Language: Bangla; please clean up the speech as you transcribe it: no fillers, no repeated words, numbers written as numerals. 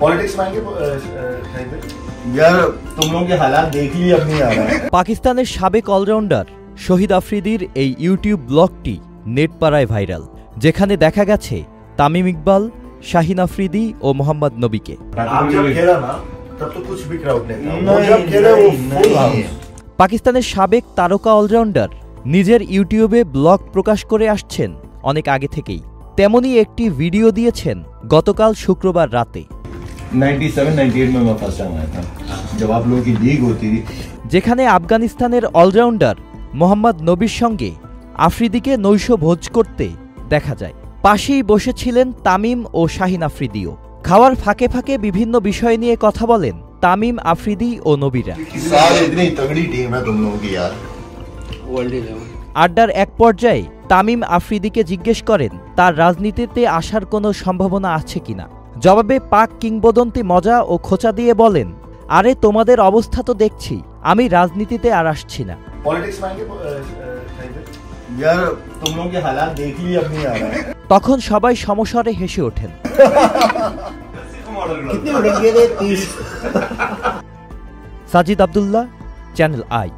पॉलिटिक्स में आएंगे यार, तुम लोगों के हालात देख लिए अब नहीं आ रहा है। পাকিস্তানের সাবেক অলরাউন্ডার শহীদ আফ্রিদির এই ইউটিউব ব্লগটি নেটপাড়ায় ভাইরাল, যেখানে দেখা গেছে তামিম ইকবাল, শাহিন আফ্রিদি ও মোহাম্মদ নবীকে। পাকিস্তানের সাবেক তারকা অলরাউন্ডার নিজের ইউটিউবে ব্লগ প্রকাশ করে আসছেন অনেক আগে থেকেই। তেমনি একটি ভিডিও দিয়েছেন গতকাল শুক্রবার রাতে। 97-98 में मैं फर्स्ट टाइम आया था जब आप लोगों की लीग होती थी, যেখানে আফগানিস্তানের অলরাউন্ডার মোহাম্মদ নবীর সঙ্গে আফ্রিদিকে নৈশ ভোজ করতে দেখা যায়। পাশেই বসেছিলেন তামিম ও শাহিন আফ্রিদিও। খাওয়ার ফাঁকে ফাঁকে বিভিন্ন বিষয় নিয়ে কথা বলেন তামিম, আফ্রিদি ও নবীরা। আড্ডার এক পর্যায়ে তামিম আফ্রিদিকে জিজ্ঞেস করেন তার রাজনীতিতে আসার কোনো সম্ভাবনা আছে কিনা। জবাবে পাক কিংবদন্তি মজা ও খোঁচা দিয়ে বলেন, আরে তোমাদের অবস্থা তো দেখছি, আমি রাজনীতিতে আর আসছি না। তখন সবাই সমস্বরে হেসে ওঠেন। Sajid Abdullah, channel I.